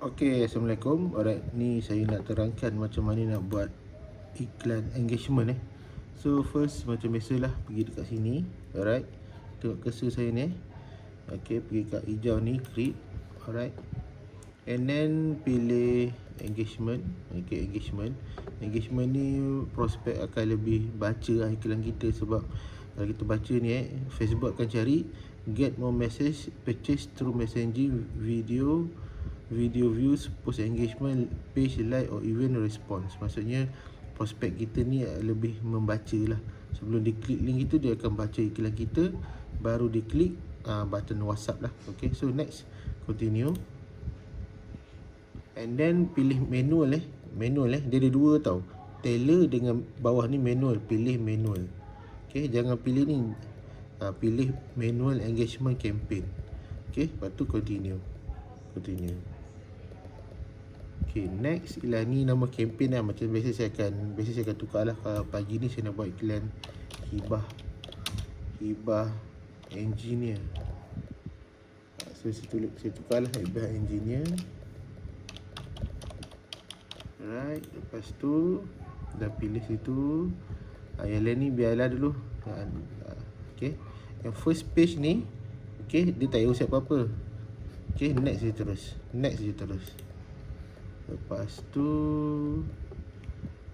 Okay, Assalamualaikum. Alright, ni saya nak terangkan macam mana nak buat iklan engagement So first macam biasalah, pergi dekat sini. Alright, tengok cursor saya ni. Okay, pergi kat hijau ni, create. Alright, and then pilih engagement. Okay, engagement ni prospek akan lebih baca iklan kita. Sebab kalau kita baca ni Facebook akan cari get more message, purchase through messaging, video views, post engagement, page like or even response. Maksudnya prospek kita ni lebih membaca lah. Sebelum diklik link itu, dia akan baca iklan kita, baru diklik button WhatsApp lah. Okay, so next, continue. And then pilih manual dia ada dua tau, tailor dengan bawah ni manual. Pilih manual. Okay, jangan pilih ni, pilih manual engagement campaign. Okay, lepas tu continue. Okay, next, ialah ni nama campaign lah. Macam biasa saya akan tukar lah. Kalau pagi ni saya nak buat iklan hibah engineer. So saya tukar lah hibah engineer. Alright, lepas tu dah pilih situ. Yang lain ni biarlah dulu. Okay, yang first page ni, okay, dia tak payah usap apa-apa. Okay, next je terus. Lepas tu,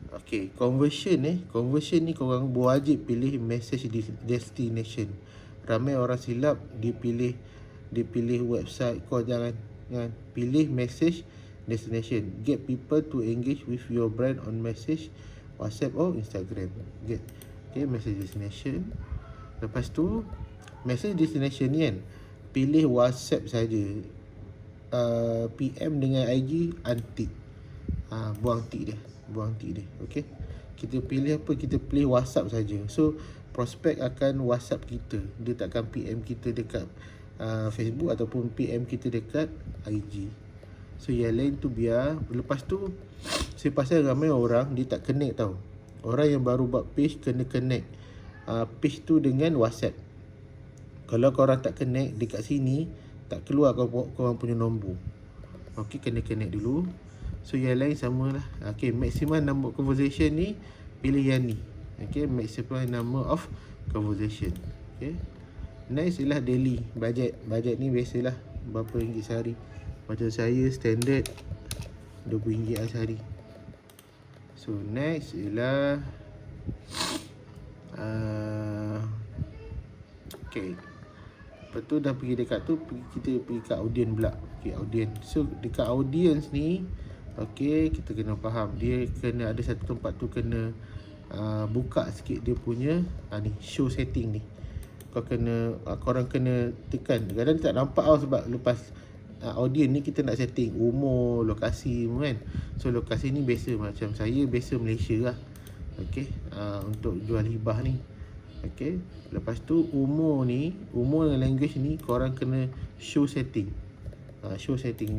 okay, conversion ni korang wajib pilih message destination. Ramai orang silap dia pilih website. Kau jangan pilih message destination. Get people to engage with your brand on message, WhatsApp or Instagram. Okay, message destination. Lepas tu, message destination ni kan, pilih WhatsApp saja. PM dengan IG untick. Buang tick dia. Okay, kita pilih apa? Kita pilih WhatsApp saja. So prospek akan WhatsApp kita, dia takkan PM kita dekat Facebook ataupun PM kita dekat IG. So yang lain tu biar. Lepas tu, saya pasal ramai orang dia tak connect tau. Orang yang baru buat page kena connect page tu dengan WhatsApp. Kalau korang tak connect dekat sini, tak keluar korang punya nombor. Okay, kena connect dulu. So yang lain samalah. Okay, maximum number conversation ni, pilih yang ni. Okay, maximum number of conversation. Okay, next ialah daily budget. Budget ni biasalah, berapa ringgit sehari. Macam saya standard RM20 sehari. So next ialah okay, lepas tu dah pergi dekat tu, kita pergi kat audience pula. Okay, audience. So dekat audience ni, okay, kita kena faham dia kena ada satu tempat tu kena buka sikit dia punya ni show setting ni. Korang kena tekan. Kadang tak nampak tau, sebab lepas audience ni kita nak setting umur, lokasi kan. So lokasi ni biasa, macam saya biasa Malaysia lah. Okay, untuk jual hibah ni. Okay, lepas tu umur dengan language ni korang kena show setting. Show setting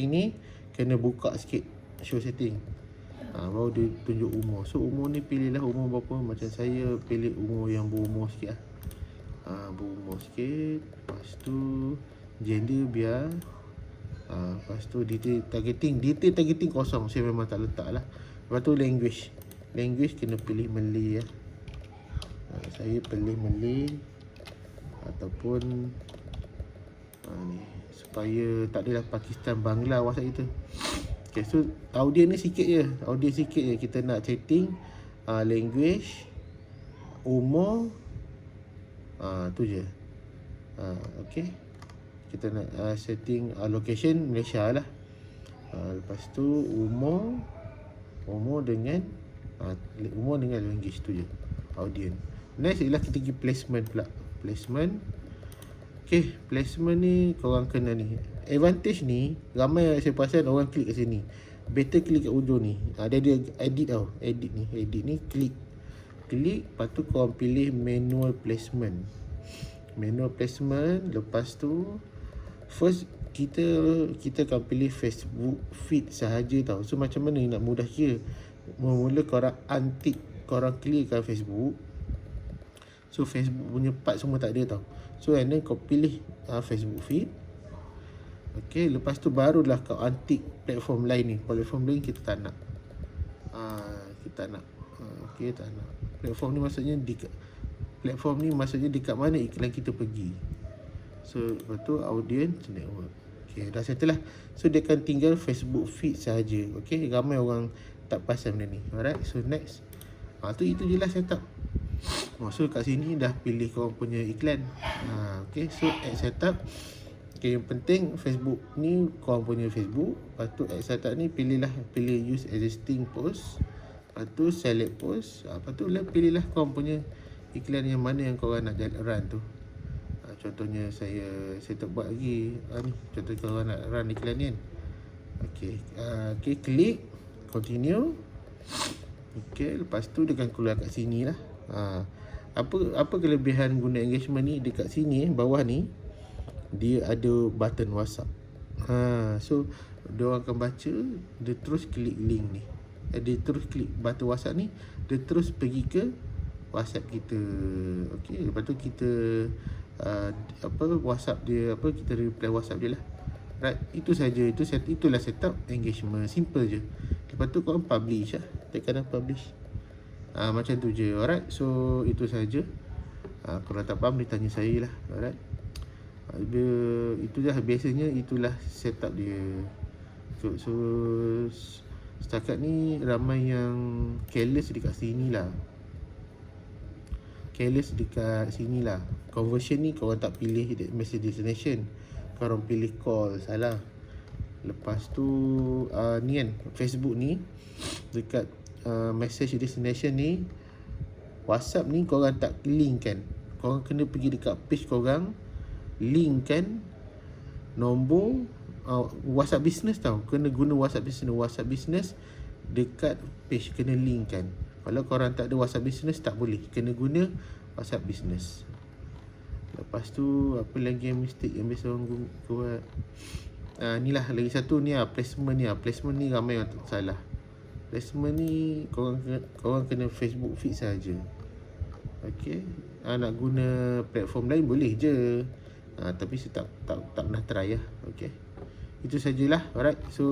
ni kena buka sikit. Show setting, baru dia tunjuk umur. So umur ni pilihlah umur berapa. Macam saya pilih umur yang berumur sikit lah. Berumur sikit. Lepas tu gender biar. Lepas tu detail targeting kosong, saya memang tak letak lah. Lepas tu language kena pilih Malay lah. Saya pilih Malay ataupun ni, supaya tak adalah Pakistan, Bangla WhatsApp kita. Okay, so audience ni sikit je. Kita nak setting language, umur, tu je. Okay, kita nak setting location Malaysia lah. Lepas tu umur dengan language tu je, audience. Next ialah kita pergi placement pula. Okay, placement ni korang kena ni. Advantage ni, ramai saya perasan orang klik kat sini. Better klik kat ujung ni. Dia ada edit tau. Edit ni klik. Lepas tu korang pilih manual placement. Lepas tu first kita akan pilih Facebook feed sahaja tau. So macam mana nak mudah kira? Mula korang untick, korang clearkan Facebook. So Facebook punya part semua tak ada tau. So and then kau pilih Facebook feed. Okay, lepas tu barulah kau antik platform lain ni. Platform lain kita tak nak. Kita tak nak. Okay, tak nak. Platform ni maksudnya dekat mana iklan kita pergi. So, lepas tu audience network. Okay, dah settle lah. So, dia akan tinggal Facebook feed sahaja. Okay, ramai orang tak pasal benda ni. Alright, so next. Itu je lah setup. So, kat sini dah pilih korang punya iklan. Okay, so add setup. Okay, yang penting Facebook ni korang punya Facebook. Lepas tu add setup ni pilih use existing post. Lepas tu select post. Lepas tu pilihlah korang punya iklan yang mana yang korang nak run tu. Contohnya saya tak buat lagi ni. Contoh korang nak run iklan ni kan. Okay, klik continue. Okay, lepas tu dia akan keluar kat sini lah. Apa kelebihan guna engagement ni? Dekat sini bawah ni dia ada button WhatsApp. So dia orang akan baca, dia terus klik link ni. Dia terus klik button WhatsApp ni, dia terus pergi ke WhatsApp kita. Okay, lepas tu kita WhatsApp dia, kita reply WhatsApp dia lah. Right, itu saja. Itulah setup engagement. Simple je. Lepas tu korang publish lah. Tekan publish. Macam tu je. Alright, so itu saja. Kalau tak faham dia tanya saya lah. Alright, itulah biasanya, itulah setup dia. So setakat ni ramai yang careless dekat sini lah. Conversion ni korang tak pilih message destination, korang pilih call. Salah. Lepas tu ni kan, Facebook ni dekat message destination ni, WhatsApp ni korang tak link kan. Korang kena pergi dekat page korang, link kan nombor WhatsApp business tau. Kena guna WhatsApp business dekat page, kena link kan. Kalau korang tak ada WhatsApp business tak boleh, kena guna WhatsApp business. Lepas tu apa lagi yang mistake yang biasa orang buat? Ni lah lagi satu ni placement ni. Placement ni ramai orang tak salah. Placement ni korang kena Facebook feed saja. Okay, nak guna platform lain boleh je. Tapi saya tak pernah try lah. Okay, itu sajalah. Alright, so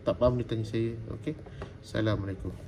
tak faham dia tanya saya. Okay, Assalamualaikum.